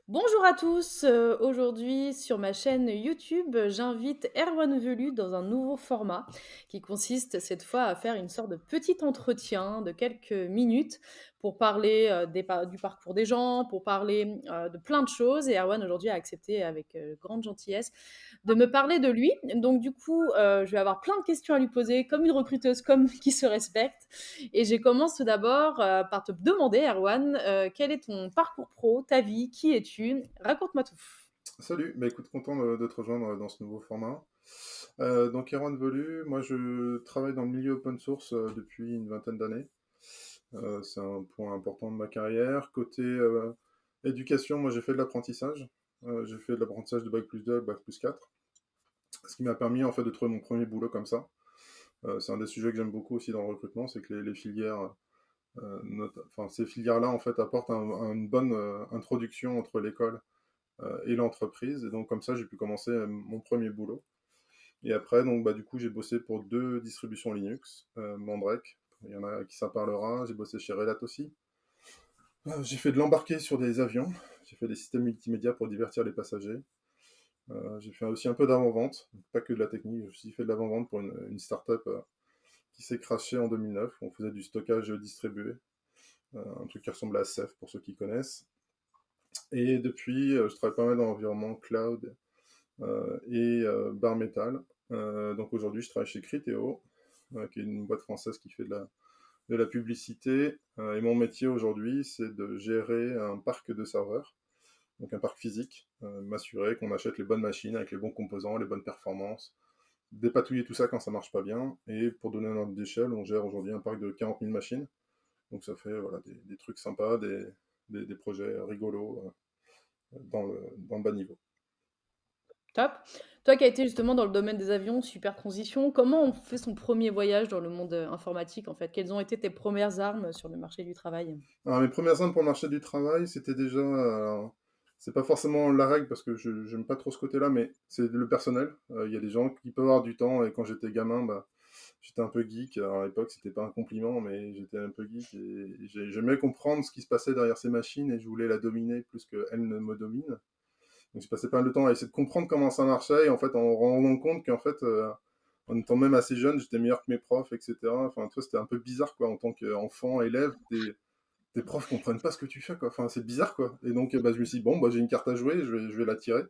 Bonjour à tous, aujourd'hui sur ma chaîne YouTube, j'invite Erwan Velu dans un nouveau format qui consiste cette fois à faire une sorte de petit entretien de quelques minutes pour parler, du parcours des gens, pour parler, de plein de choses et Erwan aujourd'hui a accepté avec, grande gentillesse de me parler de lui. Donc du coup, je vais avoir plein de questions à lui poser comme une recruteuse, comme qui se respecte et je commence tout d'abord par te demander, Erwan, quel est ton parcours pro, ta vie, qui es-tu? Raconte-moi tout. Salut, bah écoute, content de te rejoindre dans ce nouveau format. Donc Erwan Velu, moi je travaille dans le milieu open source depuis une vingtaine d'années. C'est un point important de ma carrière. Côté éducation, moi j'ai fait de l'apprentissage. J'ai fait de l'apprentissage de Bac+2 à Bac+4. Ce qui m'a permis en fait de trouver mon premier boulot comme ça. C'est un des sujets que j'aime beaucoup aussi dans le recrutement, c'est que les filières, enfin ces filières-là en fait apportent une bonne introduction entre l'école et l'entreprise. Et donc comme ça, j'ai pu commencer mon premier boulot. Et après, donc bah du coup, j'ai bossé pour deux distributions Linux, Mandrake. Il y en a qui ça parlera. J'ai bossé chez Red Hat aussi. J'ai fait de l'embarqué sur des avions. J'ai fait des systèmes multimédia pour divertir les passagers. J'ai fait aussi un peu d'avant-vente, pas que de la technique. J'ai aussi fait de l'avant-vente pour une startup qui s'est crashée en 2009. On faisait du stockage distribué, un truc qui ressemble à Ceph pour ceux qui connaissent. Et depuis, je travaille pas mal dans l'environnement cloud et Bar Metal. Donc aujourd'hui, je travaille chez Criteo, qui est une boîte française qui fait de la publicité. Et mon métier aujourd'hui, c'est de gérer un parc de serveurs, donc un parc physique, m'assurer qu'on achète les bonnes machines avec les bons composants, les bonnes performances, dépatouiller tout ça quand ça marche pas bien. Et pour donner un ordre d'échelle, on gère aujourd'hui un parc de 40 000 machines. Donc ça fait voilà, des trucs sympas, des projets rigolos dans le bas niveau. Top. Toi qui as été justement dans le domaine des avions, super transition, comment on fait son premier voyage dans le monde, informatique en fait? Quelles ont été tes premières armes sur le marché du travail? Alors, mes premières armes pour le marché du travail, c'était déjà, c'est pas forcément la règle parce que je j'aime pas trop ce côté-là, mais c'est le personnel. Il y a des gens qui peuvent avoir du temps et quand j'étais gamin, bah, j'étais un peu geek. Alors, à l'époque, c'était pas un compliment, mais j'étais un peu geek et j'aimais comprendre ce qui se passait derrière ces machines et je voulais la dominer plus qu'elle ne me domine. Donc, j'ai passé pas mal de temps à essayer de comprendre comment ça marchait et en fait, en me rendant compte qu'en fait, en étant même assez jeune, j'étais meilleur que mes profs, et cetera. Enfin, tu vois, c'était un peu bizarre, quoi, en tant qu'enfant, élève, tes profs comprennent pas ce que tu fais, quoi. Enfin, c'est bizarre, quoi. Et donc, bah, je me suis dit, bon, bah, j'ai une carte à jouer, je vais la tirer.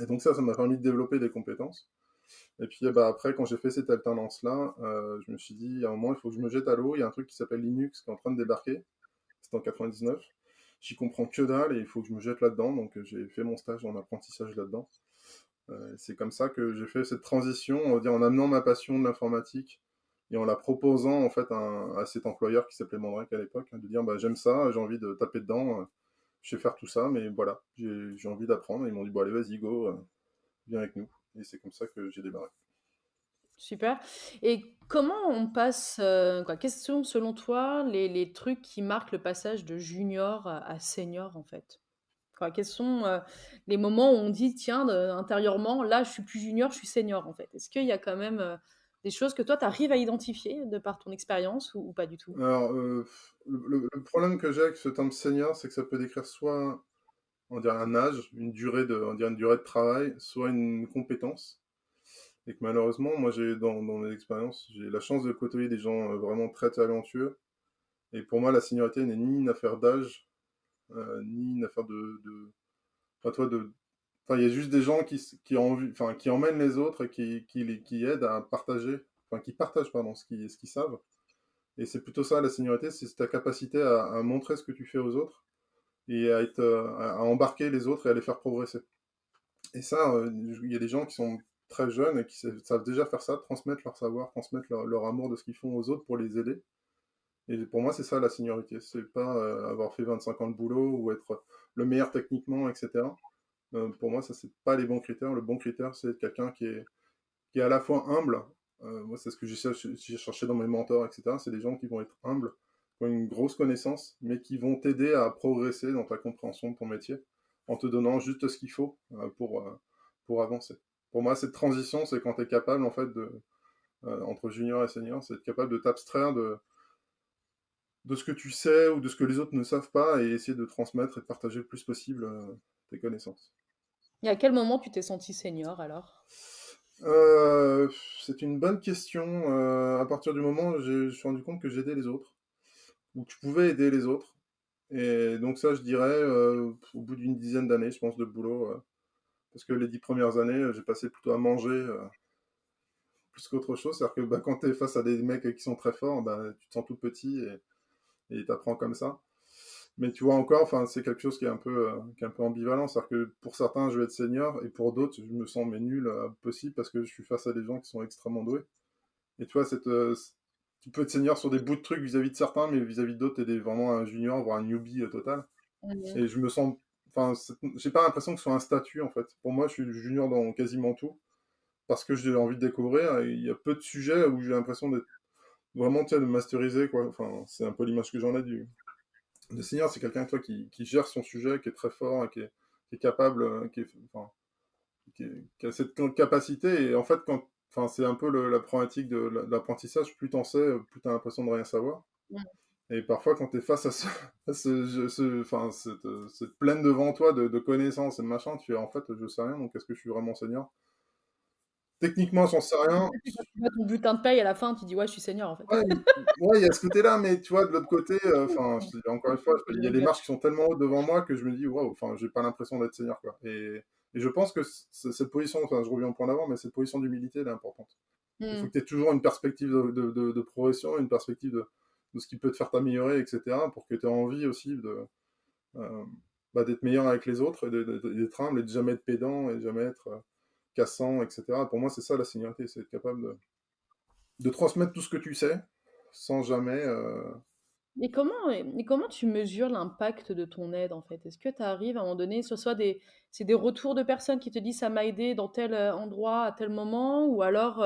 Et donc, ça m'a permis de développer des compétences. Et puis, bah, après, quand j'ai fait cette alternance-là, je me suis dit, à un moment, il faut que je me jette à l'eau. Il y a un truc qui s'appelle Linux qui est en train de débarquer. C'était en 99. J'y comprends que dalle et il faut que je me jette là-dedans. Donc, j'ai fait mon stage en apprentissage là-dedans. C'est comme ça que j'ai fait cette transition, on va dire, en amenant ma passion de l'informatique et en la proposant en fait à cet employeur qui s'appelait Mandrake à l'époque, hein, de dire bah, j'aime ça, j'ai envie de taper dedans, je sais faire tout ça, mais voilà, j'ai envie d'apprendre. Et ils m'ont dit bon allez vas-y go, viens avec nous. Et c'est comme ça que j'ai démarré. Super. Et comment on passe, quoi, quels sont selon toi les trucs qui marquent le passage de junior à senior en fait? Quoi, quels sont, les moments où on dit: «Tiens, intérieurement, là, je suis plus junior, je suis senior», en fait? Est-ce qu'il y a quand même, des choses que toi, tu arrives à identifier de par ton expérience ou pas du tout? Alors le problème que j'ai avec ce terme senior, c'est que ça peut décrire soit on dirait un âge, on dirait une durée de travail, soit une compétence. Et que malheureusement, moi, dans mes expériences, j'ai la chance de côtoyer des gens vraiment très talentueux. Et pour moi, la seniorité n'est ni une affaire d'âge, ni une affaire enfin, toi, enfin, il y a juste des gens qui ont envie, enfin, qui emmènent les autres et qui aident à partager, enfin, qui partagent, pardon, ce qu'ils savent. Et c'est plutôt ça, la seniorité, c'est ta capacité à montrer ce que tu fais aux autres et à embarquer les autres et à les faire progresser. Et ça, il y a des gens qui sont très jeunes et qui savent déjà faire ça, transmettre leur savoir, transmettre leur amour de ce qu'ils font aux autres pour les aider. Et pour moi, c'est ça la seniorité. C'est pas avoir fait 25 ans de boulot ou être le meilleur techniquement, etc. Pour moi, ça, c'est pas les bons critères. Le bon critère, c'est quelqu'un qui est à la fois humble. Moi, c'est ce que j'ai cherché dans mes mentors, etc. C'est des gens qui vont être humbles, qui ont une grosse connaissance, mais qui vont t'aider à progresser dans ta compréhension de ton métier en te donnant juste ce qu'il faut pour avancer. Pour moi, cette transition, c'est quand tu es capable, en fait, entre junior et senior, c'est être capable de t'abstraire de ce que tu sais ou de ce que les autres ne savent pas et essayer de transmettre et de partager le plus possible, tes connaissances. Et à quel moment tu t'es senti senior alors? Heu, c'est une bonne question, à partir du moment où je me suis rendu compte que j'aidais les autres, ou que je pouvais aider les autres et donc ça, je dirais, au bout d'une dizaine d'années, je pense, de boulot, parce que les 10 premières années, j'ai passé plutôt à manger, plus qu'autre chose. C'est-à-dire que, bah, quand tu es face à des mecs, qui sont très forts, bah, tu te sens tout petit et tu apprends comme ça. Mais tu vois encore, enfin, c'est quelque chose qui est un peu ambivalent. C'est-à-dire que pour certains, je vais être senior et pour d'autres, je me sens mais nul, possible parce que je suis face à des gens qui sont extrêmement doués. Et tu vois, tu peux être senior sur des bouts de trucs vis-à-vis de certains, mais vis-à-vis d'autres, tu es vraiment un junior, voire un newbie, total. Mmh. Et je me sens, enfin, j'ai pas l'impression que ce soit un statut en fait. Pour moi, je suis junior dans quasiment tout parce que j'ai envie de découvrir. Et il y a peu de sujets où j'ai l'impression d'être vraiment, tu sais, de masteriser, quoi. Enfin, c'est un peu l'image que j'en ai de senior. C'est quelqu'un, toi, qui gère son sujet, qui est très fort, qui est capable, enfin, qui a cette capacité. Et en fait, enfin, c'est un peu la problématique de l'apprentissage. Plus t'en sais, plus t'as l'impression de rien savoir. Mmh. Et parfois, quand t'es face à enfin, cette plaine devant toi de connaissances et de machin, tu fais en fait, je sais rien, donc est-ce que je suis vraiment senior? Techniquement, j'en sais rien. Quand tu vois ton bulletin de paye à la fin, tu dis: «Ouais, je suis senior en fait». Ouais, ouais, il y a ce côté-là, mais tu vois, de l'autre côté, enfin, encore une Je fois, vois ce que tu il y a veux les dire. marches qui sont tellement hautes devant moi que je me dis, waouh, enfin, j'ai pas l'impression d'être senior, quoi. Et je pense que cette position, enfin, je reviens au point d'avant, mais cette position d'humilité, elle est importante. Il faut Mmh. que tu aies toujours une perspective de progression, une perspective de ce qui peut te faire t'améliorer, etc., pour que tu aies envie aussi euh, d'être meilleur avec les autres, et d'être humble, et de jamais être pédant, et de jamais être cassant, etc. Pour moi, c'est ça la seniorité, c'est être capable de transmettre tout ce que tu sais, sans jamais. Et comment tu mesures l'impact de ton aide, en fait? Est-ce que tu arrives à un moment donné, ce soit c'est des retours de personnes qui te disent: «Ça m'a aidé dans tel, endroit, à tel moment», ou alors,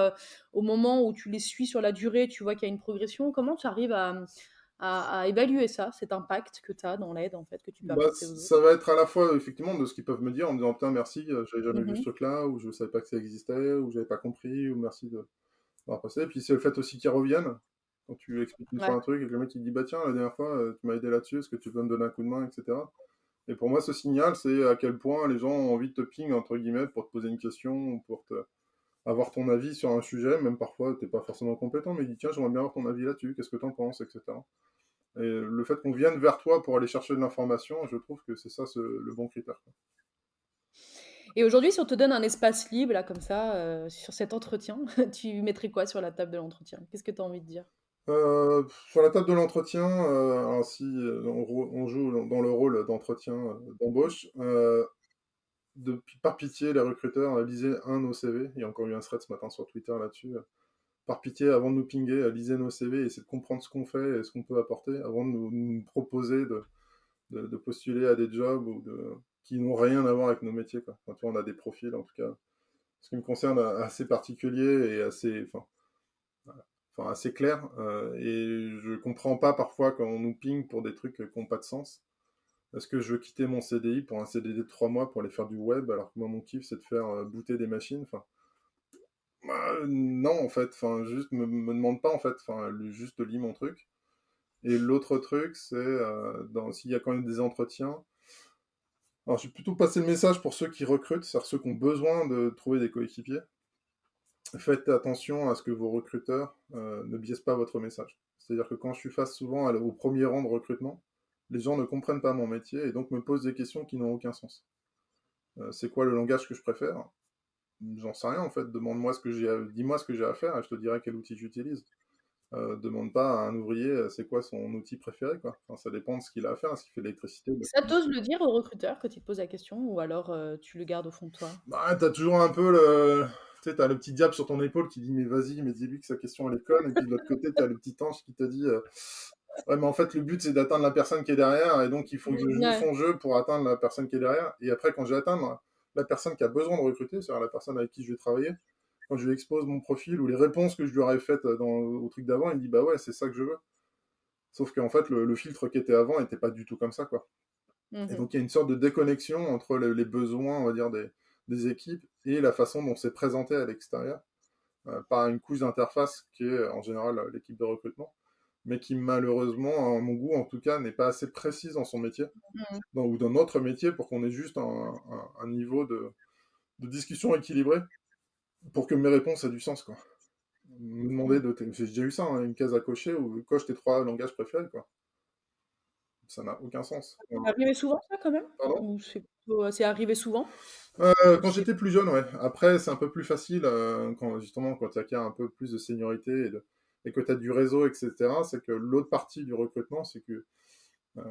au moment où tu les suis sur la durée, tu vois qu'il y a une progression? Comment tu arrives à évaluer ça, cet impact que tu as dans l'aide, en fait, que tu peux Bah, apporter aux autres? ça va être à la fois effectivement de ce qu'ils peuvent me dire en me disant putain merci, j'avais jamais vu ce Mmh. truc-là, ou je savais pas que ça existait, ou j'avais pas compris, ou merci de d'avoir passé. Et puis c'est le fait aussi qu'ils reviennent. Quand tu expliques une fois Ouais. un truc et que le mec il dit bah tiens la dernière fois tu m'as aidé là-dessus, est-ce que tu peux me donner un coup de main, etc. Et pour moi ce signal c'est à quel point les gens ont envie de te ping entre guillemets pour te poser une question, ou pour avoir ton avis sur un sujet, même parfois t'es pas forcément compétent, mais il dit tiens j'aimerais bien avoir ton avis là-dessus, qu'est-ce que t'en penses, etc. Et le fait qu'on vienne vers toi pour aller chercher de l'information, je trouve que c'est ça le bon critère, quoi. Et aujourd'hui, si on te donne un espace libre, là, comme ça, sur cet entretien, tu mettrais quoi sur la table de l'entretien? Qu'est-ce que tu as envie de dire? Sur la table de l'entretien, alors si on joue dans le rôle d'entretien, d'embauche, par pitié, les recruteurs, lisez nos CV. Il y a encore eu un thread ce matin sur Twitter là-dessus. Par pitié, avant de nous pinguer, lisez nos CV, essayez de comprendre ce qu'on fait et ce qu'on peut apporter avant de nous proposer de postuler à des jobs qui n'ont rien à voir avec nos métiers, quoi. Enfin, tu vois, on a des profils, en tout cas, ce qui me concerne, assez particuliers et enfin, assez clair. Et je comprends pas parfois quand on nous ping pour des trucs qui n'ont pas de sens. Est-ce que je veux quitter mon CDI pour un CDD de 3 mois pour aller faire du web, alors que moi, mon kiff, c'est de faire booter des machines? Enfin, non, en fait. Enfin, juste me demande pas, en fait. Enfin, juste lis mon truc. Et l'autre truc, c'est s'il y a quand même des entretiens. Alors, je vais plutôt passer le message pour ceux qui recrutent, c'est-à-dire ceux qui ont besoin de trouver des coéquipiers. Faites attention à ce que vos recruteurs ne biaisent pas votre message. C'est-à-dire que quand je suis face souvent au premier rang de recrutement, les gens ne comprennent pas mon métier et donc me posent des questions qui n'ont aucun sens. C'est quoi le langage que je préfère? J'en sais rien en fait. Dis-moi ce que j'ai à faire et je te dirai quel outil j'utilise. Demande pas à un ouvrier c'est quoi son outil préféré, quoi. Enfin, ça dépend de ce qu'il a à faire. Est-ce qu'il fait de l'électricité, de Et la ça, tu conduite? le dire au recruteur quand il te pose la question, ou alors, tu le gardes au fond de toi? Bah, t'as toujours un peu le. Tu sais, t'as le petit diable sur ton épaule qui dit mais vas-y, mais dis-lui que sa question elle est conne. Et puis de l'autre côté, t'as le petit ange qui te dit ouais, mais en fait, le but c'est d'atteindre la personne qui est derrière. Et donc il faut que je joue Ouais. son jeu pour atteindre la personne qui est derrière. Et après, quand je vais atteindre la personne qui a besoin de recruter, c'est-à-dire la personne avec qui je vais travailler, quand je lui expose mon profil ou les réponses que je lui aurais faites au truc d'avant, il me dit bah ouais, c'est ça que je veux. Sauf qu'en fait, le filtre qui était avant n'était pas du tout comme ça, quoi. Et Mmh. donc, il y a une sorte de déconnexion entre les besoins, on va dire, des équipes et la façon dont c'est présenté à l'extérieur par une couche d'interface qui est en général l'équipe de recrutement. mais qui malheureusement, à mon goût en tout cas, n'est pas assez précise dans son métier, Mmh. ou dans notre métier, pour qu'on ait juste un niveau de discussion équilibré, pour que mes réponses aient du sens, quoi. Me demander Mmh. de... J'ai déjà eu ça, hein, une case à cocher où coche tes 3 langages préférés, quoi. Ça n'a aucun sens. C'est arrivé souvent ça quand même? Pardon? Ou c'est plutôt, c'est arrivé souvent? Ou Quand c'est j'étais plus jeune, ouais. Après, c'est un peu plus facile, quand justement, quand tu acquiers un peu plus de seniorité et que tu as du réseau et cetera. C'est que l'autre partie du recrutement, c'est que, heu,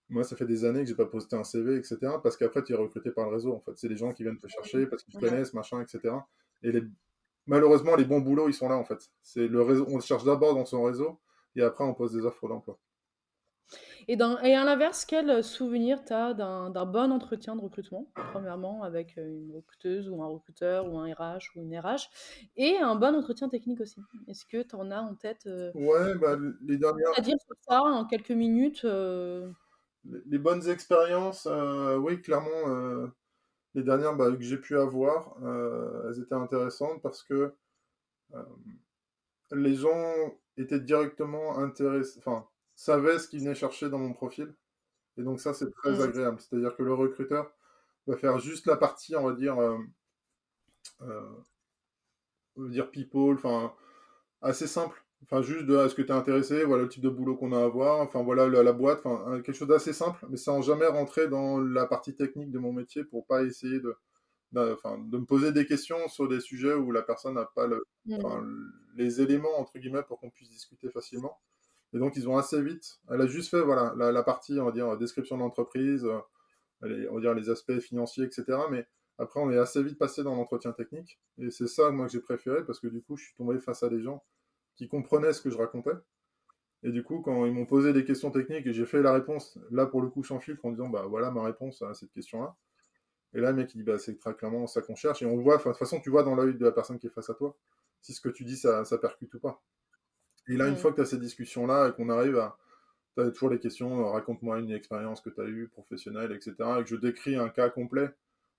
moi, ça fait des années que j'ai pas posté un CV et cetera, parce qu'après tu es recruté par le réseau, en fait. C'est des gens qui viennent te chercher parce qu'ils te ouais. connaissent, machin et cetera, et malheureusement, les bons boulots, ils sont là, en fait. C'est le réseau, on cherche d'abord dans son réseau et après on pose des offres d'emploi. Et à l'inverse, quel souvenir tu as d'un bon entretien de recrutement? Premièrement avec, une recruteuse ou un recruteur ou un RH ou une RH et un bon entretien technique aussi. Est-ce que tu en as en tête, Ouais, bah, les dernières à dire sur ça en quelques minutes, les bonnes expériences, oui, clairement, les dernières, bah, que j'ai pu avoir, elles étaient intéressantes parce que, hem, les gens étaient directement intéressés, enfin, savaient ce qu'ils venaient chercher dans mon profil, et donc ça, c'est très mmh, agréable. C'est-à-dire que le recruteur va faire juste la partie, on va dire, on va dire people, enfin, assez simple. Enfin, juste de: «Est-ce que tu es intéressé? Voilà le type de boulot qu'on a à voir, enfin voilà la boîte», enfin, quelque chose d'assez simple, mais sans jamais rentrer dans la partie technique de mon métier, pour pas essayer enfin, de me poser des questions sur des sujets où la personne n'a pas mmh, enfin, les éléments entre guillemets pour qu'on puisse discuter facilement. Et donc ils ont assez vite. Elle a juste fait, voilà, la partie, on va dire, description de l'entreprise, on va dire les aspects financiers, etc. Mais après, on est assez vite passé dans l'entretien technique. Et c'est ça, moi, que j'ai préféré, parce que du coup, je suis tombé face à des gens qui comprenaient ce que je racontais. Et du coup, quand ils m'ont posé des questions techniques et j'ai fait la réponse, là, pour le coup, sans filtre, en disant, bah voilà ma réponse à cette question-là. Et là, le mec, il dit, bah, c'est très clairement ça qu'on cherche. Et on voit, de toute façon, tu vois dans l'œil de la personne qui est face à toi, si ce que tu dis, ça percute ou pas. Et là, une mmh. fois que tu as ces discussions-là et qu'on arrive à. Tu as toujours les questions, raconte-moi une expérience que tu as eue, professionnelle, etc. Et que je décris un cas complet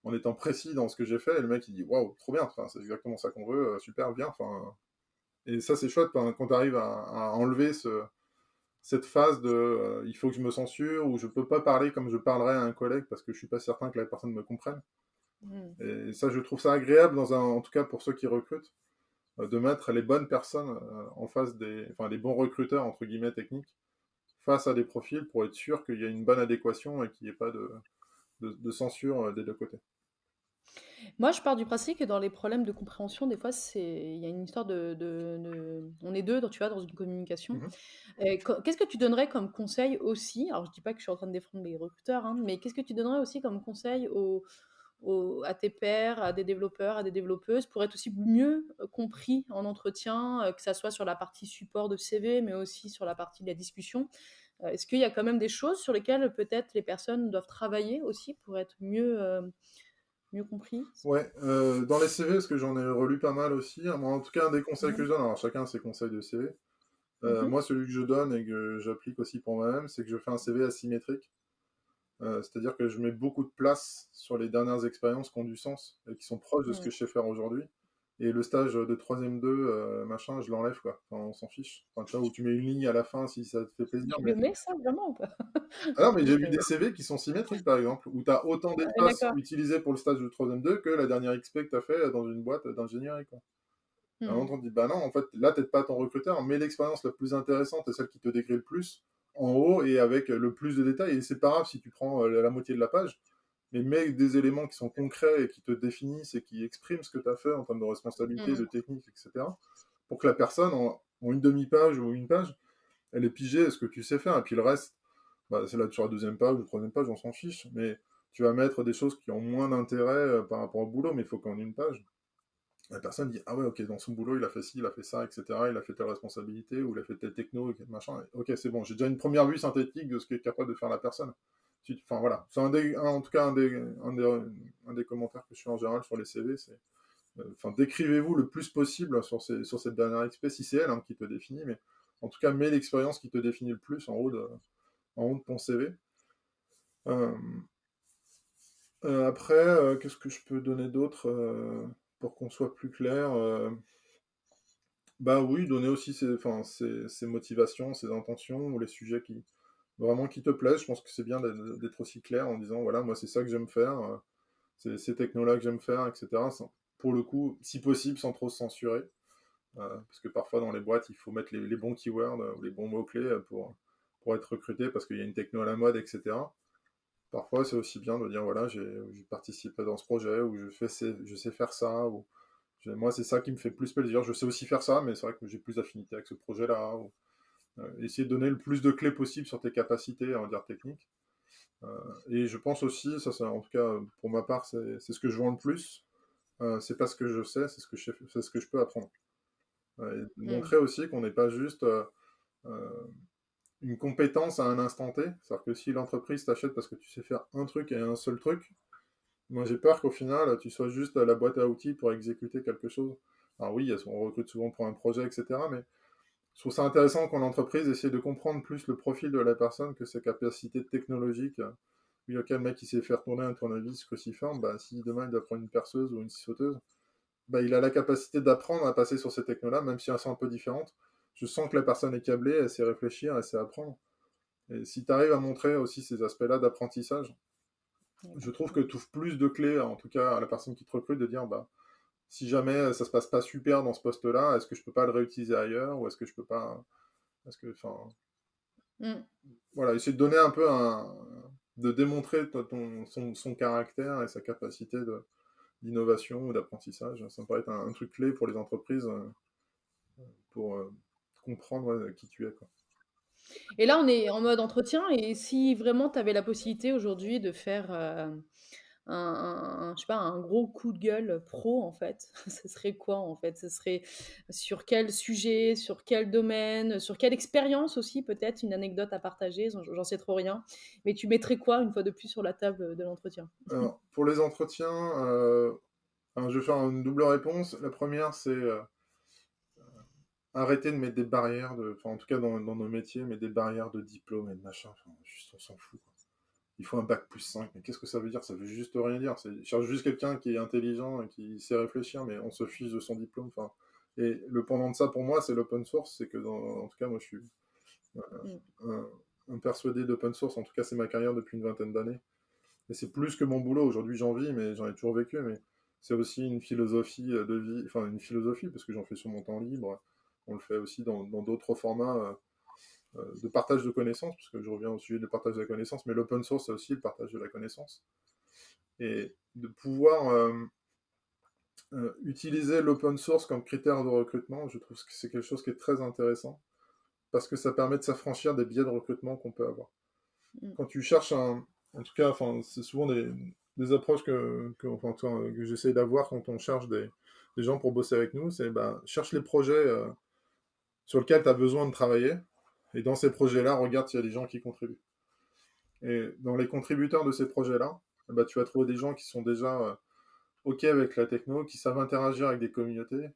en étant précis dans ce que j'ai fait. Et le mec, il dit, waouh, trop bien, enfin, c'est exactement ça qu'on veut, super bien. Enfin, et ça, c'est chouette quand tu arrives à enlever cette phase de il faut que je me censure, ou je peux pas parler comme je parlerais à un collègue parce que je suis pas certain que la personne me comprenne. Mmh. Et ça, je trouve ça agréable, en tout cas pour ceux qui recrutent, de mettre les bonnes personnes en face enfin, les bons recruteurs, entre guillemets, techniques, face à des profils, pour être sûr qu'il y a une bonne adéquation et qu'il n'y ait pas de censure des deux côtés. Moi, je pars du principe que dans les problèmes de compréhension, des fois, il y a une histoire on est 2 dans tu vois, dans une communication. Mhm. Qu'est-ce que tu donnerais comme conseil aussi? Alors je dis pas que je suis en train de défendre les recruteurs, hein, mais qu'est-ce que tu donnerais aussi comme conseil à tes pairs, à des développeurs, à des développeuses pour être aussi mieux, compris en entretien, que ça soit sur la partie support de CV, mais aussi sur la partie de la discussion? Est-ce qu'il y a quand même des choses sur lesquelles peut-être les personnes doivent travailler aussi pour être mieux compris? Ouais, dans les CV, parce que j'en ai relu pas mal aussi, hein, moi, en tout cas, un des conseils que Mmh. je donne, alors chacun a ses conseils de CV. Mmh. Moi, celui que je donne et que j'applique aussi pour moi-même, c'est que je fais un CV asymétrique. C'est-à-dire que je mets beaucoup de place sur les dernières expériences qui ont du sens et qui sont proches de ce Mmh. que je sais faire aujourd'hui. Et le stage de troisième 2, machin, je l'enlève, quoi. Enfin, on s'en fiche. Enfin, tu vois, où tu mets une ligne à la fin si ça te fait plaisir. Tu Mais... le mets ça vraiment ou pas? Ah non, mais j'ai Donc vu des CV qui sont symétriques, par exemple, où tu as autant ouais, d'espace d'accord. utilisé pour le stage de troisième 2 que la dernière XP que tu as fait dans une boîte d'ingénierie, quoi. À un Mmh. moment, on te dit, bah non, en fait, là, t'aides pas ton recruteur, mais l'expérience la plus intéressante et celle qui te décrit le plus en haut et avec le plus de détails. Et c'est pas grave si tu prends la moitié de la page, mais mets des éléments qui sont concrets et qui te définissent et qui expriment ce que tu as fait en termes de responsabilité, Mmh. de technique, etc. Pour que la personne, en une demi-page ou une page, elle ait pigé ce que tu sais faire. Et puis le reste, bah, c'est là sur la deuxième page ou troisième page, on s'en fiche. Mais tu vas mettre des choses qui ont moins d'intérêt par rapport au boulot, mais il faut qu'en une page, la personne dit, ah ouais, ok, dans son boulot, il a fait ci, il a fait ça, etc. Il a fait telle responsabilité, ou il a fait telle techno, machin. Ok, c'est bon, j'ai déjà une première vue synthétique de ce qu'est capable de faire la personne. Enfin voilà, c'est en tout cas un des commentaires que je fais en général sur les CV, c'est enfin, décrivez-vous le plus possible sur cette dernière XP, si c'est elle hein, qui te définit, mais en tout cas, mets l'expérience qui te définit le plus en haut de ton CV. Euh, Après, qu'est-ce que je peux donner d'autre pour qu'on soit plus clair Bah oui, donner aussi ses motivations, ses intentions ou les sujets qui vraiment qui te plaisent. Je pense que c'est bien d'être aussi clair en disant: «Voilà, moi, c'est ça que j'aime faire, c'est ces technos-là que j'aime faire» et cetera. Sans pour le coup, si possible, sans trop se censurer, parce que parfois dans les boîtes, il faut mettre les bons keywords, ou les bons mots-clés, pour être recruté parce qu'il y a une techno à la mode et cetera. Parfois, c'est aussi bien de dire: «Voilà, j'ai participé dans ce projet» ou «Je sais faire ça» ou moi, c'est ça qui me fait plus plaisir. Je sais aussi faire ça, mais c'est vrai que j'ai plus d'affinité avec ce projet-là. Ou, essayer de donner le plus de clés possible sur tes capacités, on va dire, techniques. Euh, et je pense aussi, ça, en tout cas, pour ma part, c'est ce que je vends le plus. C'est pas ce que je sais, c'est ce que je peux apprendre. Et Mmh. montrer aussi qu'on n'est pas juste euh, une compétence à un instant T. C'est-à-dire que si l'entreprise t'achète parce que tu sais faire un truc et un seul truc, moi j'ai peur qu'au final, tu sois juste la boîte à outils pour exécuter quelque chose. Alors oui, on recrute souvent pour un projet, etc. Mais je trouve ça intéressant quand l'entreprise essaie de comprendre plus le profil de la personne que ses capacités technologiques. Oui, ok, le mec il sait faire tourner un tournevis cruciforme, bah, si demain il doit prendre une perceuse ou une scie sauteuse, bah, il a la capacité d'apprendre à passer sur ces technos-là, même si elles sont un peu différentes. Je sens que la personne est câblée, elle sait réfléchir, elle sait apprendre. Et si tu arrives à montrer aussi ces aspects-là d'apprentissage, je trouve que tu ouvres plus de clés, en tout cas à la personne qui te recrute, de dire, bah, si jamais ça se passe pas super dans ce poste-là, est-ce que je peux pas le réutiliser ailleurs, ou est-ce que je peux pas, est-ce que, enfin, Mmh. voilà, essayer de donner un peu de démontrer son caractère et sa capacité d'innovation ou d'apprentissage. Ça me paraît être un truc clé pour les entreprises, pour comprendre, ouais, qui tu es, quoi. Et là, on est en mode entretien et si vraiment tu avais la possibilité aujourd'hui de faire, je sais pas, un gros coup de gueule pro, en fait, ce serait quoi, en fait? Ce serait sur quel sujet, sur quel domaine, sur quelle expérience aussi peut-être? Une anecdote à partager? J'en sais trop rien. Mais tu mettrais quoi, une fois de plus, sur la table, de l'entretien? Alors, pour les entretiens, alors, je vais faire une double réponse. La première, c'est arrêter de mettre des barrières, enfin, en tout cas dans nos métiers, mais des barrières de diplôme et de machin. Enfin, juste, on s'en fout, quoi. Il faut un bac plus 5. Mais qu'est-ce que ça veut dire? Ça veut juste rien dire. Je cherche juste quelqu'un qui est intelligent et qui sait réfléchir, mais on se fiche de son diplôme. Enfin, et le pendant de ça, pour moi, c'est l'open source. C'est que, en tout cas, moi, je suis Mmh. un, un persuadé d'open source. En tout cas, c'est ma carrière depuis une vingtaine d'années. Et c'est plus que mon boulot. Aujourd'hui, j'en vis, mais j'en ai toujours vécu. Mais c'est aussi une philosophie de vie, enfin, une philosophie, parce que j'en fais sur mon temps libre. On le fait aussi dans d'autres formats de partage de connaissances, parce que je reviens au sujet de partage de la connaissance, mais l'open source, c'est aussi le partage de la connaissance. Et de pouvoir utiliser l'open source comme critère de recrutement, je trouve que c'est quelque chose qui est très intéressant, parce que ça permet de s'affranchir des biais de recrutement qu'on peut avoir. Mmh. Quand tu cherches en tout cas, enfin, c'est souvent des approches enfin, que j'essaye d'avoir quand on cherche des gens pour bosser avec nous, c'est bah, cherche les projets sur lesquels tu as besoin de travailler, et dans ces projets-là, regarde s'il y a des gens qui contribuent. Et dans les contributeurs de ces projets-là, bah, tu vas trouver des gens qui sont déjà OK avec la techno, qui savent interagir avec des communautés,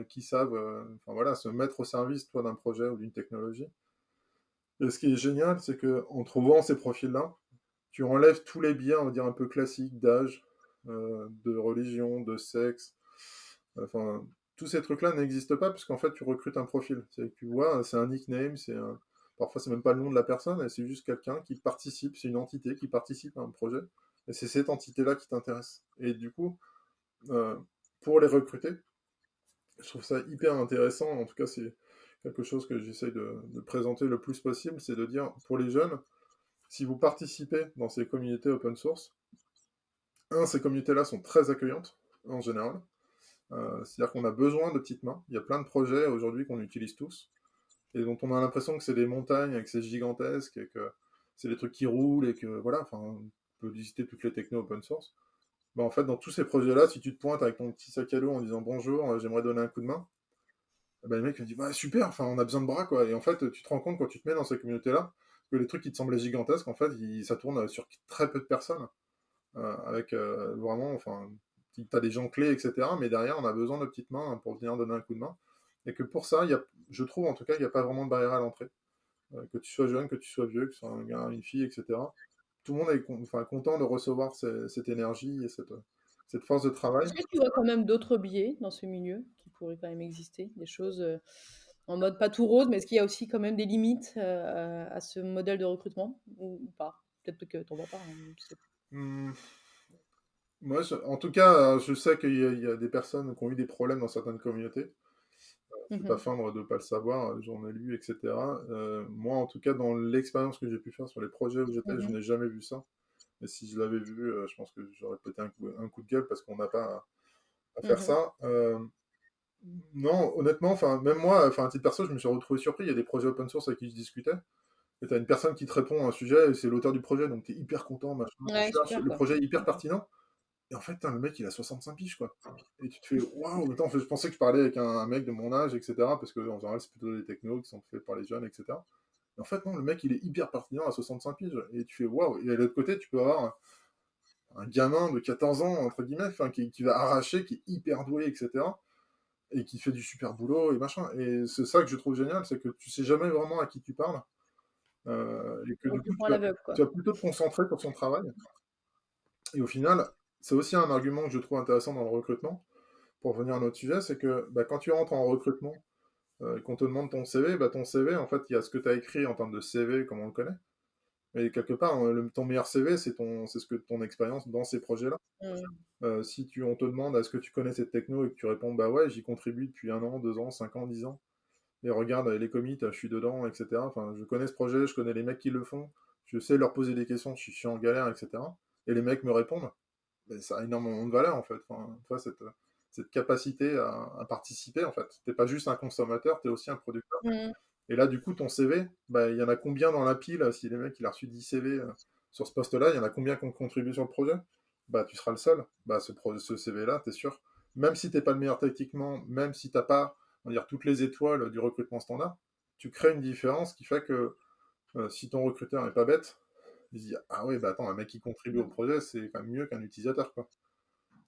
qui savent enfin, voilà, se mettre au service toi, d'un projet ou d'une technologie. Et ce qui est génial, c'est qu'en trouvant ces profils-là, tu enlèves tous les biais, on va dire, un peu classiques d'âge, de religion, de sexe. Enfin, tous ces trucs-là n'existent pas puisqu'en fait, tu recrutes un profil. C'est que tu vois, c'est un nickname, parfois, c'est même pas le nom de la personne, c'est juste quelqu'un qui participe, c'est une entité qui participe à un projet. Et c'est cette entité-là qui t'intéresse. Et du coup, euh, pour les recruter, je trouve ça hyper intéressant. En tout cas, c'est quelque chose que j'essaye de présenter le plus possible, c'est de dire, pour les jeunes, si vous participez dans ces communautés open source, ces communautés-là sont très accueillantes, en général. C'est-à-dire qu'on a besoin de petites mains. Il y a plein de projets aujourd'hui qu'on utilise tous, et dont on a l'impression que c'est des montagnes, et que c'est gigantesque, et que c'est des trucs qui roulent, et que voilà, enfin, on peut visiter toutes les technos open source. Bah, en fait, dans tous ces projets-là, si tu te pointes avec ton petit sac à dos en disant bonjour, j'aimerais donner un coup de main, bah, le mec me dit bah, super, enfin, on a besoin de bras, quoi. Et en fait, tu te rends compte quand tu te mets dans ces communautés-là que les trucs qui te semblaient gigantesques, en fait, ça tourne sur très peu de personnes, avec vraiment, enfin, tu as des gens clés, etc. Mais derrière, on a besoin de petites mains pour venir donner un coup de main. Et que pour ça, je trouve en tout cas, il n'y a pas vraiment de barrière à l'entrée. Que tu sois jeune, que tu sois vieux, que tu sois un gars, une fille, etc. Tout le monde est enfin, content de recevoir cette énergie et cette force de travail. Est-ce que tu vois quand même d'autres biais dans ce milieu? pourrait quand même exister? Des choses, en mode pas tout rose, mais est-ce qu'il y a aussi quand même des limites, à ce modèle de recrutement ou pas? Peut-être que tu en vois pas, hein, je sais pas. Mmh, moi, en tout cas, je sais qu'il y a des personnes qui ont eu des problèmes dans certaines communautés. Je ne Mmh vais pas mh. feindre de ne pas le savoir, j'en ai lu et cetera. Moi, en tout cas, dans l'expérience que j'ai pu faire sur les projets où j'étais, je Mmh. n'ai jamais vu ça. Et si je l'avais vu, je pense que j'aurais pété un coup de gueule parce qu'on n'a pas à faire Mmh. ça. Non, honnêtement, enfin, même moi, enfin, à titre perso, je me suis retrouvé surpris. Il y a des projets open source avec qui je discutais. Et tu as une personne qui te répond à un sujet, et c'est l'auteur du projet, donc tu es hyper content, machin, tu Ouais, cherches, super le quoi. projet est hyper Mmh. pertinent. Et en fait, putain, le mec, il a 65 piges, quoi. Et tu te fais waouh, attends, en fait, je pensais que je parlais avec un mec de mon âge, etc. Parce que en général, c'est plutôt des technos qui sont faits par les jeunes, etc. Et en fait, non, le mec, il est hyper pertinent à 65 piges. Et tu fais waouh. Et à l'autre côté, tu peux avoir un gamin de 14 ans, entre guillemets, enfin, qui va arracher, qui est hyper doué, etc. Et qui fait du super boulot et machin. Et c'est ça que je trouve génial, c'est que tu sais jamais vraiment à qui tu parles. Et que du coup, Recrutement à l'aveugle tu quoi. vas plutôt te concentrer sur son travail. Et au final, c'est aussi un argument que je trouve intéressant dans le recrutement. Pour revenir à notre sujet, c'est que bah, quand tu rentres en recrutement et qu'on te demande ton CV, bah, ton CV, en fait, il y a ce que tu as écrit en termes de CV, comme on le connaît. Mais quelque part, ton meilleur CV, c'est ce que ton expérience dans ces projets-là. Mmh. Si on te demande est-ce que tu connais cette techno et que tu réponds bah ouais, j'y contribue depuis 1 an, 2 ans, 5 ans, 10 ans, et regarde les commits, je suis dedans, etc. Enfin, je connais ce projet, je connais les mecs qui le font, je sais leur poser des questions, je suis en galère, etc. Et les mecs me répondent, ben, ça a énormément de valeur en fait. Enfin, tu vois, cette capacité à participer en fait. T'es pas juste un consommateur, tu es aussi un producteur. Mmh. Et là, du coup, ton CV, bah, il y en a combien dans la pile? Si les mecs, il a reçu 10 CV sur ce poste-là, il y en a combien qui ont contribué sur le projet? Bah, tu seras le seul. Bah, ce CV-là, t'es sûr. Même si t'es pas le meilleur techniquement, même si t'as pas, on va dire, toutes les étoiles du recrutement standard, tu crées une différence qui fait que si ton recruteur est pas bête, il se dit ah oui, bah attends, un mec qui contribue au projet, c'est quand même mieux qu'un utilisateur, quoi.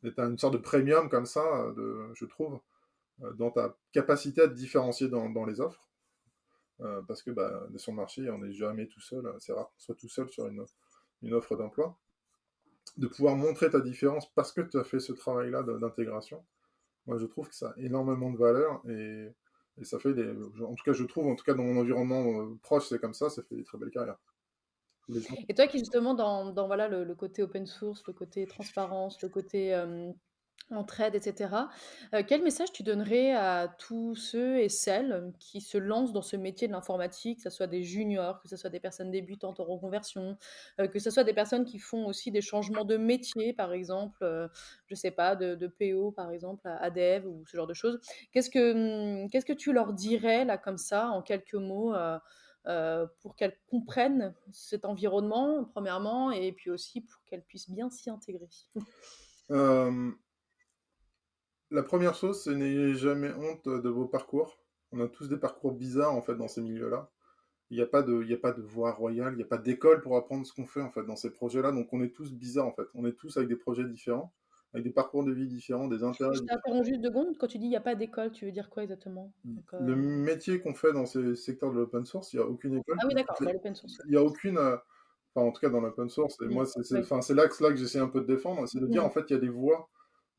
Et t'as une sorte de premium comme ça, je trouve, dans ta capacité à te différencier dans les offres. Parce que bah, sur le marché, on n'est jamais tout seul. C'est rare qu'on soit tout seul sur une offre d'emploi. De pouvoir montrer ta différence parce que tu as fait ce travail-là d'intégration, moi je trouve que ça a énormément de valeur et ça fait des. En tout cas, je trouve, en tout cas dans mon environnement proche, c'est comme ça fait des très belles carrières. Tous les gens. Et toi qui justement dans voilà le côté open source, le côté transparence, le côté, entraide et cetera, quel message tu donnerais à tous ceux et celles qui se lancent dans ce métier de l'informatique, que ça soit des juniors, que ce soit des personnes débutantes en reconversion, que ce soit des personnes qui font aussi des changements de métier, par exemple, je sais pas, de PO par exemple à dev ou ce genre de choses. Qu'est-ce que tu leur dirais là comme ça en quelques mots, pour qu'elles comprennent cet environnement, premièrement, et puis aussi pour qu'elles puissent bien s'y intégrer? Euh, la première chose, c'est n'ayez jamais honte de vos parcours. On a tous des parcours bizarres en fait dans ces milieux-là. Il y a pas de voie royale, il n'y a pas d'école pour apprendre ce qu'on fait en fait dans ces projets-là. Donc on est tous bizarres en fait. On est tous avec des projets différents, avec des parcours de vie différents, des intérêts Je différents. t'interromps juste 2 secondes. Quand tu dis: «Il y a pas d'école», tu veux dire quoi exactement? Donc, Le métier qu'on fait dans ces secteurs de l'open source, il n'y a aucune école. ah oui d'accord, dans l'open source, Il n'y a aucune, enfin en tout cas dans l'open source, et ouais. moi Mmh, oui. enfin, c'est l'axe là que j'essaie un peu de défendre, c'est de dire en Mmh. fait il y a des voies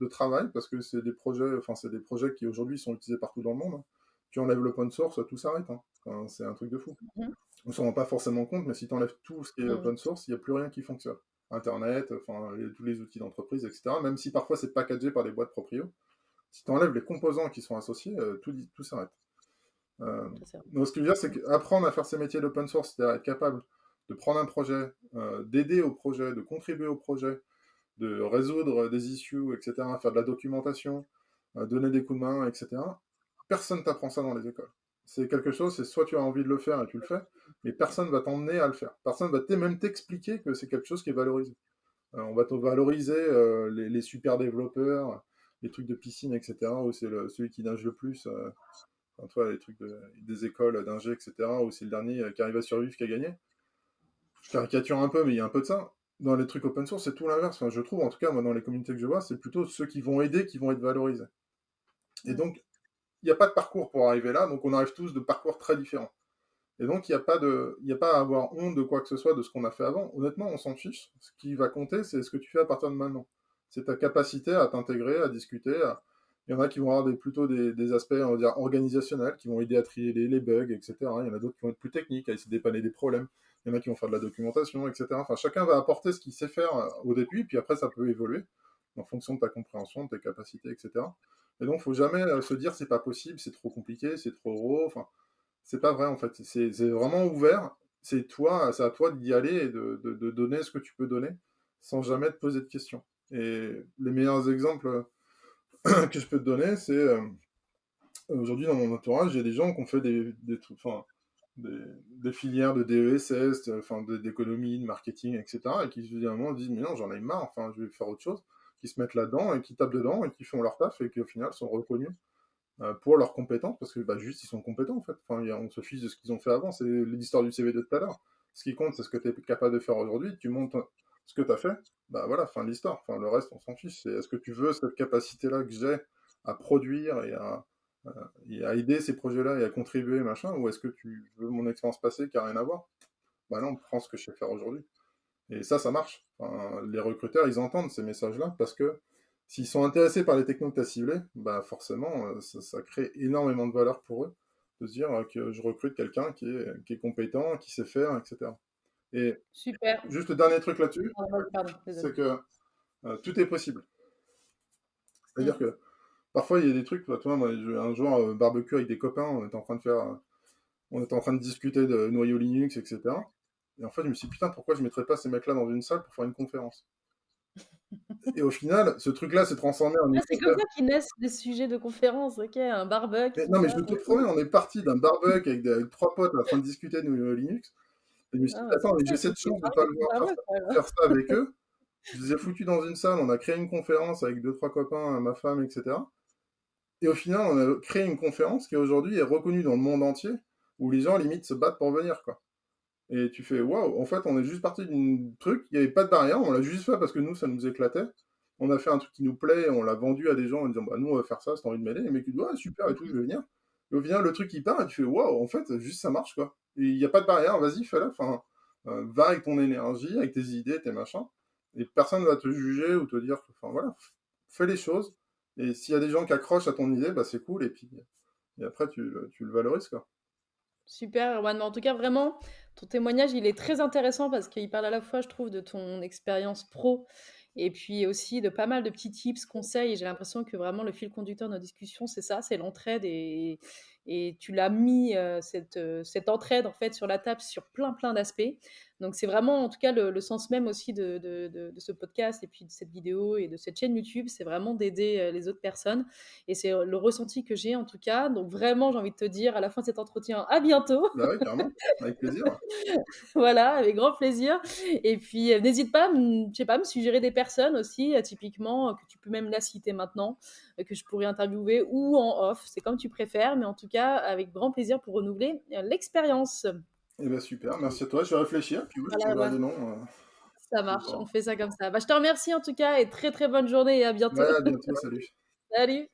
de travail parce que c'est des projets qui aujourd'hui sont utilisés partout dans le monde, hein. Tu enlèves l'open source, tout s'arrête, hein. Enfin, c'est un truc de fou. Mmh. On s'en rend pas forcément compte, mais si tu enlèves tout ce qui est Mmh. open source, il n'y a plus rien qui fonctionne. Internet, enfin, tous les outils d'entreprise, etc. Même si parfois c'est packagé par des boîtes proprio, si tu enlèves les composants qui sont associés, tout s'arrête. Ça c'est vrai. Donc ce que je veux dire, c'est qu'apprendre à faire ces métiers d'open source, c'est-à-dire être capable de prendre un projet, d'aider au projet, de contribuer au projet, de résoudre des issues, etc., faire de la documentation, donner des coups de main, etc. Personne ne t'apprend ça dans les écoles. C'est quelque chose, c'est soit tu as envie de le faire et tu le fais, mais personne ne va t'emmener à le faire. Personne ne va même t'expliquer que c'est quelque chose qui est valorisé. On va te valoriser les super développeurs, les trucs de piscine, etc., où c'est celui qui nage le plus. Enfin, toi, les trucs des écoles d'ingé, etc., où c'est le dernier qui arrive à survivre qui a gagné. Je caricature un peu, mais il y a un peu de ça. Dans les trucs open source, c'est tout l'inverse. Enfin, je trouve, en tout cas, moi, dans les communautés que je vois, c'est plutôt ceux qui vont aider qui vont être valorisés. Et Mmh. donc, il n'y a pas de parcours pour arriver là, donc on arrive tous de parcours très différents. Et donc, il y a pas à avoir honte de quoi que ce soit de ce qu'on a fait avant. Honnêtement, on s'en fiche. Ce qui va compter, c'est ce que tu fais à partir de maintenant. C'est ta capacité à t'intégrer, à discuter, Il y en a qui vont avoir plutôt des aspects, on va dire, organisationnels, qui vont aider à trier les bugs, etc. Il y en a d'autres qui vont être plus techniques, à essayer de dépanner des problèmes. Il y en a qui vont faire de la documentation, etc. Enfin, chacun va apporter ce qu'il sait faire au début, puis après, ça peut évoluer en fonction de ta compréhension, de tes capacités, etc. Et donc, il faut jamais se dire c'est pas possible, c'est trop compliqué, c'est trop gros. Enfin, c'est pas vrai en fait. C'est vraiment ouvert. C'est toi, c'est à toi d'y aller et de donner ce que tu peux donner sans jamais te poser de questions. Et les meilleurs exemples que je peux te donner, c'est aujourd'hui dans mon entourage, il y a des gens qui ont fait des trucs, enfin, des, des filières de DESS, enfin, d'économie, de marketing, etc. Et qui, évidemment, disent, mais non, j'en ai marre, enfin, je vais faire autre chose, qui se mettent là-dedans et qui tapent dedans et qui font leur taf et qui, au final, sont reconnus pour leurs compétences, parce que bah, juste ils sont compétents en fait. Enfin, on se fiche de ce qu'ils ont fait avant, c'est l'histoire du CV de tout à l'heure. Ce qui compte, c'est ce que tu es capable de faire aujourd'hui. Tu montes ce que tu as fait, bah voilà, fin de l'histoire. Enfin, le reste, on s'en fiche. C'est est-ce que tu veux cette capacité-là que j'ai à produire et à aider ces projets-là et à contribuer, machin, ou est-ce que tu veux mon expérience passée qui n'a rien à voir? Bah non, prends ce que je sais faire aujourd'hui. Et ça marche. Enfin, les recruteurs, ils entendent ces messages-là parce que s'ils sont intéressés par les technos que tu as ciblés, bah forcément, ça crée énormément de valeur pour eux de se dire que je recrute quelqu'un qui est compétent, qui sait faire, etc. Et Super. juste le dernier truc là-dessus, Pardon, désolée. c'est que tout est possible. C'est-à-dire Mmh. que parfois, il y a des trucs, toi, moi, un jour, barbecue avec des copains, on était en train de discuter de noyau Linux, etc. Et en fait, je me suis dit, putain, pourquoi je mettrais pas ces mecs-là dans une salle pour faire une conférence? Et au final, ce truc-là s'est transformé en Ah, une c'est comme conférence. ça qu'ils naissent des sujets de conférence, OK, un barbecue, Mais tout non, mais ça, je te trop promets, cool. on est parti d'un barbecue avec trois potes en train de discuter de Linux. Et je me suis Ah dit, bah, c'est attends, mais ça, j'ai il faut cette que tu aies chance de ne parlé pas avec le le voir barbecue alors. faire ça avec eux. Je les ai foutus dans une salle, on a créé une conférence avec deux, trois copains, ma femme, etc. Et au final, on a créé une conférence qui aujourd'hui est reconnue dans le monde entier, où les gens limite se battent pour venir, quoi. Et tu fais, waouh, en fait, on est juste parti d'un truc, il n'y avait pas de barrière, on l'a juste fait parce que nous, ça nous éclatait. On a fait un truc qui nous plaît, on l'a vendu à des gens en disant, bah nous, on va faire ça, c'est envie de m'aider. Les mecs, ils disent, ouais, super et tout, je vais venir. Et au final, le truc, il part et tu fais, waouh, en fait, juste ça marche, quoi. Et il n'y a pas de barrière, vas-y, fais-le. Enfin, va avec ton énergie, avec tes idées, tes machins. Et personne ne va te juger ou te dire, enfin voilà, fais les choses. Et s'il y a des gens qui accrochent à ton idée, bah c'est cool. Et après, tu le valorises, quoi. Super, Erwan. En tout cas, vraiment, ton témoignage, il est très intéressant parce qu'il parle à la fois, je trouve, de ton expérience pro et puis aussi de pas mal de petits tips, conseils. Et j'ai l'impression que vraiment le fil conducteur de nos discussions, c'est ça, c'est l'entraide. Et tu l'as mis, cette entraide, en fait, sur la table sur plein, plein d'aspects. Donc, c'est vraiment, en tout cas, le sens même aussi de ce podcast et puis de cette vidéo et de cette chaîne YouTube. C'est vraiment d'aider les autres personnes. Et c'est le ressenti que j'ai en tout cas. Donc vraiment, j'ai envie de te dire à la fin de cet entretien, à bientôt. Bah oui, carrément, avec plaisir. Voilà, avec grand plaisir. Et puis n'hésite pas, je sais pas, me suggérer des personnes aussi, typiquement, que tu peux même la citer maintenant, que je pourrais interviewer ou en off, c'est comme tu préfères, mais en tout cas avec grand plaisir pour renouveler l'expérience. Et bah super, merci à toi. Je vais réfléchir, puis oui, je Voilà, t'enverrai ouais, des noms. ça marche, on fait ça comme ça. Bah, je te remercie en tout cas et très très bonne journée et à Ouais, bientôt. à bientôt, salut. Salut.